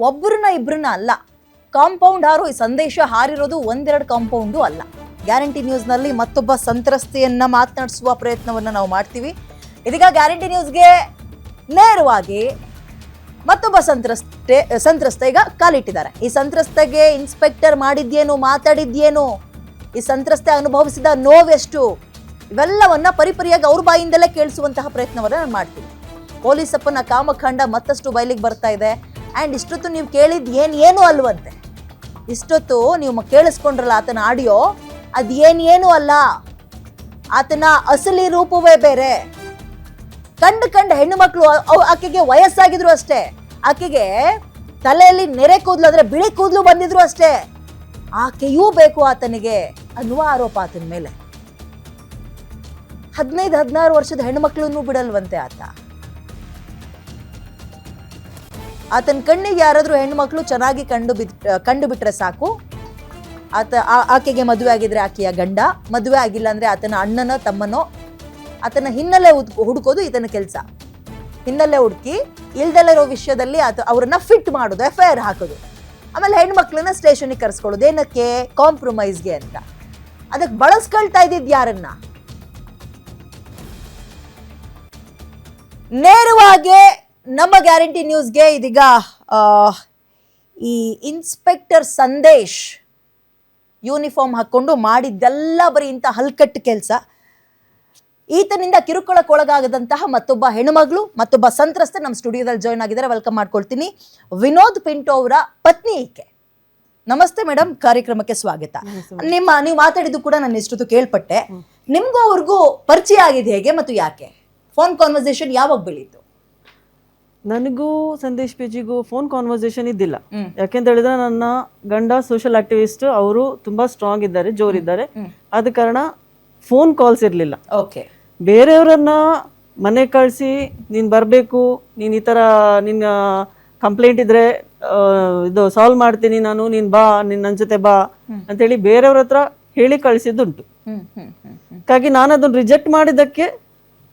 ಒಬ್ಬರನ್ನ ಇಬ್ಬರನ್ನ ಅಲ್ಲ, ಕಾಂಪೌಂಡ್ ಹಾರು ಈ ಸಂದೇಶ ಹಾರಿರೋದು ಒಂದೆರಡು ಕಾಂಪೌಂಡು ಅಲ್ಲ. ಗ್ಯಾರಂಟಿ ನ್ಯೂಸ್ನಲ್ಲಿ ಮತ್ತೊಬ್ಬ ಸಂತ್ರಸ್ತೆಯನ್ನ ಮಾತನಾಡಿಸುವ ಪ್ರಯತ್ನವನ್ನ ನಾವು ಮಾಡ್ತೀವಿ. ಇದೀಗ ಗ್ಯಾರಂಟಿ ನ್ಯೂಸ್ಗೆ ನೇರವಾಗಿ ಮತ್ತೊಬ್ಬ ಸಂತ್ರಸ್ತೆ ಈಗ ಕಾಲಿಟ್ಟಿದ್ದಾರೆ. ಈ ಸಂತ್ರಸ್ತೆಗೆ ಇನ್ಸ್ಪೆಕ್ಟರ್ ಮಾಡಿದ್ಯೇನು, ಮಾತಾಡಿದ್ಯೇನು, ಈ ಸಂತ್ರಸ್ತೆ ಅನುಭವಿಸಿದ ನೋವೆಷ್ಟು, ಇವೆಲ್ಲವನ್ನ ಪರಿಪರಿಯಾಗಿ ಅವ್ರ ಬಾಯಿಂದಲೇ ಕೇಳಿಸುವಂತಹ ಪ್ರಯತ್ನವನ್ನ ನಾನು ಮಾಡ್ತೀನಿ. ಪೊಲೀಸಪ್ಪನ ಕಾಮಖಂಡ ಮತ್ತಷ್ಟು ಬಯಲಿಗೆ ಬರ್ತಾ ಇದೆ. ಆ್ಯಂಡ್ ಇಷ್ಟೊತ್ತು ನೀವು ಕೇಳಿದ್ ಏನು ಅಲ್ವಂತೆ. ಇಷ್ಟೊತ್ತು ನೀವು ಕೇಳಿಸ್ಕೊಂಡ್ರಲ್ಲ ಆತನ ಆಡಿಯೋ, ಅದೇನು ಅಲ್ಲ, ಆತನ ಅಸಲಿ ರೂಪವೇ ಬೇರೆ. ಕಂಡು ಹೆಣ್ಣು ಮಕ್ಕಳು, ಆಕೆಗೆ ವಯಸ್ಸಾಗಿದ್ರು ಅಷ್ಟೇ, ಆಕೆಗೆ ತಲೆಯಲ್ಲಿ ನೆರೆ ಕೂದಲು ಅಂದ್ರೆ ಬಿಳಿ ಕೂದಲು ಬಂದಿದ್ರು ಅಷ್ಟೇ, ಆಕೆಯೂ ಬೇಕು ಆತನಿಗೆ ಅನ್ನುವ ಆರೋಪ ಆತನ ಮೇಲೆ. 15-16 ವರ್ಷದ ಹೆಣ್ಣು ಮಕ್ಕಳನ್ನು ಬಿಡಲ್ವಂತೆ ಆತನ ಕಣ್ಣಿಗೆ ಯಾರಾದ್ರೂ ಹೆಣ್ಣು ಮಕ್ಕಳು ಚೆನ್ನಾಗಿ ಕಂಡು ಬಿಟ್ರೆ ಸಾಕು, ಆಕೆಗೆ ಮದುವೆ ಆಗಿದ್ರೆ ಆಕೆಯ ಗಂಡ, ಮದುವೆ ಆಗಿಲ್ಲ ಅಂದ್ರೆ ಆತನ ಅಣ್ಣನೋ ತಮ್ಮನೋ, ಆತನ ಹಿನ್ನೆಲೆ ಹುಡುಕೋದು ಈತನ ಕೆಲಸ. ಹಿನ್ನೆಲೆ ಹುಡುಕಿ ಇಲ್ದಲ್ಲಿರೋ ವಿಷಯದಲ್ಲಿ ಅವರನ್ನ ಫಿಟ್ ಮಾಡೋದು, FIR ಹಾಕೋದು, ಆಮೇಲೆ ಹೆಣ್ಮಕ್ಳನ್ನ ಸ್ಟೇಷನ್ಗೆ ಕರ್ಸ್ಕೊಳ್ಳೋದು. ಏನಕ್ಕೆ? ಕಾಂಪ್ರಮೈಸ್ಗೆ ಅಂತ. ಅದಕ್ಕೆ ಬಳಸ್ಕೊಳ್ತಾ ಇದ್ದಿದ್ ಯಾರನ್ನ? ನೇರವಾಗಿ ನಮ್ಮ ಗ್ಯಾರಂಟಿ ನ್ಯೂಸ್ಗೆ ಇದೀಗ ಈ ಇನ್ಸ್ಪೆಕ್ಟರ್ ಸಂದೇಶ್ ಯೂನಿಫಾರ್ಮ್ ಹಾಕೊಂಡು ಮಾಡಿದ್ದೆಲ್ಲ ಬರೀ ಇಂಥ ಹಲ್ಕಟ್ಟು ಕೆಲಸ. ಈತನಿಂದ ಕಿರುಕುಳಕ್ಕೊಳಗಾಗದಂತಹ ಮತ್ತೊಬ್ಬ ಹೆಣ್ಣುಮಗಳು, ಮತ್ತೊಬ್ಬ ಸಂತ್ರಸ್ತೆ ನಮ್ಮ ಸ್ಟುಡಿಯೋದಲ್ಲಿ ಜಾಯ್ನ್ ಆಗಿದ್ದಾರೆ. ವೆಲ್ಕಮ್ ಮಾಡ್ಕೊಳ್ತೀನಿ. ವಿನೋದ್ ಪಿಂಟೋ ಅವರ ಪತ್ನಿ ಈಕೆ. ನಮಸ್ತೆ ಮೇಡಮ್, ಕಾರ್ಯಕ್ರಮಕ್ಕೆ ಸ್ವಾಗತ. ನೀವು ಮಾತಾಡಿದ್ದು ಕೂಡ ನಾನು ಇಷ್ಟೊತ್ತು ಕೇಳ್ಪಟ್ಟೆ. ನಿಮ್ಗೂ ಅವ್ರಿಗೂ ಪರಿಚಯ ಆಗಿದೆ ಹೇಗೆ ಮತ್ತು ಯಾಕೆ? ಫೋನ್ ಕಾನ್ವರ್ಸೇಷನ್ ಯಾವಾಗ ಬೆಳೀತು? ನನಗೂ ಸಂದೇಶ್ ಪೇಜಿಗೂ ಫೋನ್ ಕಾನ್ವರ್ಸೇಷನ್ ಇದ್ದಿಲ್ಲ. ಯಾಕೆಂತ ಹೇಳಿದ್ರೆ ನನ್ನ ಗಂಡ ಸೋಷಿಯಲ್ ಆಕ್ಟಿವಿಸ್ಟ್, ಅವರು ತುಂಬಾ ಸ್ಟ್ರಾಂಗ್ ಇದ್ದಾರೆ, ಜೋರಿದ್ದಾರೆ. ಆದ ಕಾರಣ ಫೋನ್ ಕಾಲ್ಸ್ ಇರಲಿಲ್ಲ. ಓಕೆ. ಬೇರೆಯವರನ್ನ ಮನೆ ಕಳಿಸಿ ನೀನು ಬರಬೇಕು, ನೀನು ಈ ಥರ ನಿನ್ನ ಕಂಪ್ಲೇಂಟ್ ಇದ್ರೆ ಇದು ಸಾಲ್ವ್ ಮಾಡ್ತೀನಿ ನಾನು, ನೀನು ಬಾ, ನನ್ನ ಜೊತೆ ಬಾ ಅಂತೇಳಿ ಬೇರೆಯವ್ರ ಹತ್ರ ಹೇಳಿ ಕಳಿಸಿದ್ದುಂಟು. ಹಾಗಾಗಿ ನಾನು ಅದನ್ನು ರಿಜೆಕ್ಟ್ ಮಾಡಿದ್ದಕ್ಕೆ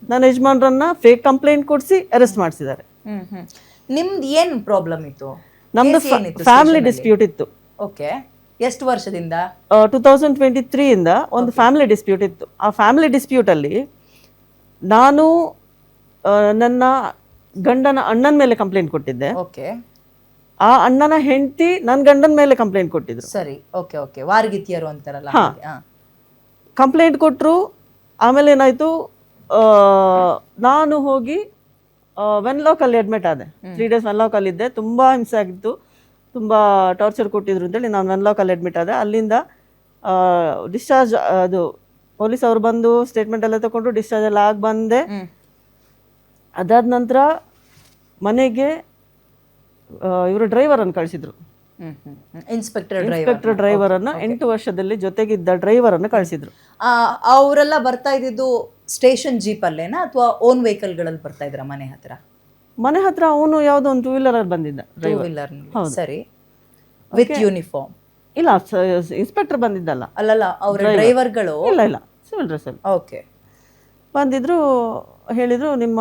ನನ್ನ ಯಜಮಾನ್ರನ್ನ ಫೇಕ್ ಕಂಪ್ಲೇಂಟ್ ಕೊಡಿಸಿ ಅರೆಸ್ಟ್ ಮಾಡಿಸಿದ್ದಾರೆ. ನಿಮ್ದು ಏನ್ ಪ್ರಾಬ್ಲಮ್ ಇತ್ತು? ನಮ್ದು ಫ್ಯಾಮಿಲಿ ಡಿಸ್ಪ್ಯೂಟ್ ಇತ್ತು. ಓಕೆ. ಎಷ್ಟು ವರ್ಷದಿಂದ? 2023 ಇಂದ ಒಂದು ಫ್ಯಾಮಿಲಿ ಡಿಸ್ಪ್ಯೂಟ್ ಇತ್ತು. ಆ ಫ್ಯಾಮಿಲಿ ಡಿಸ್ಪ್ಯೂಟ್ ಅಲ್ಲಿ ನಾನು ನನ್ನ ಗಂಡನ ಅಣ್ಣನ ಮೇಲೆ ಕಂಪ್ಲೇಂಟ್ ಕೊಟ್ಟಿದ್ದೆ. ಓಕೆ. ಆ ಅಣ್ಣನ ಹೆಂಡತಿ ನನ್ನ ಗಂಡನ ಮೇಲೆ ಕಂಪ್ಲೇಂಟ್ ಕೊಟ್ಟಿದ್ರು. ಸರಿ. Okay okay. ವಾರಗಿತ್ತಿಯರು ಅಂತಾರಲ್ಲ. ಕಂಪ್ಲೇಂಟ್ ಕೊಟ್ಟರು. ಆಮೇಲೆ ಏನಾಯ್ತು, ನಾನು ಹೋಗಿ ವೆನ್ಲಾಕಲ್ಲಿ ಅಡ್ಮಿಟ್ ಆದೆ. 3 days ವೆನ್ಲಾಕಲ್ಲಿ ಇದ್ದೆ. ತುಂಬ ಹಿಂಸೆ ಆಗಿತ್ತು, ತುಂಬ ಟಾರ್ಚರ್ ಕೊಟ್ಟಿದ್ರು ಅಂತೇಳಿ ನಾನು ವೆನ್ಲಾಕಲ್ಲಿ ಅಡ್ಮಿಟ್ ಆದೆ. ಅಲ್ಲಿಂದ ಡಿಸ್ಚಾರ್ಜ್, ಅದು ಪೊಲೀಸ್ ಅವರು ಬಂದು ಸ್ಟೇಟ್ಮೆಂಟ್ ಎಲ್ಲ ತಗೊಂಡು ಡಿಸ್ಚಾರ್ಜ್ ಎಲ್ಲ ಆಗಿ ಬಂದೆ. ಅದಾದ ನಂತರ ಮನೆಗೆ ಇವರು ಡ್ರೈವರನ್ನು ಕಳಿಸಿದ್ರು. ಇನ್ಸ್ಪೆಕ್ಟರ್ ಡ್ರೈವರನ್ನು, 8 ವರ್ಷದಲ್ಲಿ ಜೊತೆಗಿದ್ದ ಡ್ರೈವರನ್ನು ಕಳಿಸಿದ್ರು. ಅವರೆಲ್ಲ ಬರ್ತಾ ಇದ್ದಿದ್ದು ಸ್ಟೇಷನ್ ಜೀಪ್ ಅಲ್ಲೇನಾ ಅಥವಾ ಓನ್ ವೆಹಿಕಲ್ಗಳಲ್ಲಿ ಬರ್ತಾ ಇದ್ರ? ಮನೆ ಹತ್ರ ಅವನು ಯಾವುದೋ ಒಂದು 2 wheeler ಬಂದಿದ್ದ. ಸರಿ. With uniform? ಇಲ್ಲ, ಇನ್ಸ್ಪೆಕ್ಟರ್ ಬಂದಿದ್ದಲ್ಲ. ಅಲ್ಲಲ್ಲ, ಅವ್ರ ಡ್ರೈವರ್ಗಳು? ಇಲ್ಲ, ಸಿವಿಲ್ ಡ್ರೆಸ್ ಅಲ್ಲಿ. ಓಕೆ. ಬಂದಿದ್ರು, ಹೇಳಿದ್ರು ನಿಮ್ಮ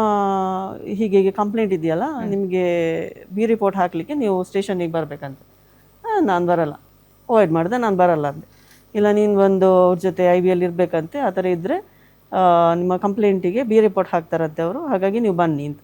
ಹೀಗೆ ಕಂಪ್ಲೇಂಟ್ ಇದೆಯಲ್ಲ, ನಿಮಗೆ ಬಿ ರಿಪೋರ್ಟ್ ಹಾಕಲಿಕ್ಕೆ ನೀವು ಸ್ಟೇಷನ್ನಿಗೆ ಬರಬೇಕಂತ. ನಾನು ಬರಲ್ಲ, ಅವಾಯ್ಡ್ ಮಾಡಿದೆ, ನಾನು ಬರಲ್ಲ ಅಂದೆ. ಇಲ್ಲ, ನೀನು ಒಂದು ಅವ್ರ ಜೊತೆ IBL ಇರಬೇಕಂತೆ, ಆ ಥರ ಇದ್ದರೆ ನಿಮ್ಮ ಕಂಪ್ಲೇಂಟಿಗೆ ಬಿ ರಿಪೋರ್ಟ್ ಹಾಕ್ತಾರಂತೆ ಅವರು, ಹಾಗಾಗಿ ನೀವು ಬನ್ನಿ ಅಂತ.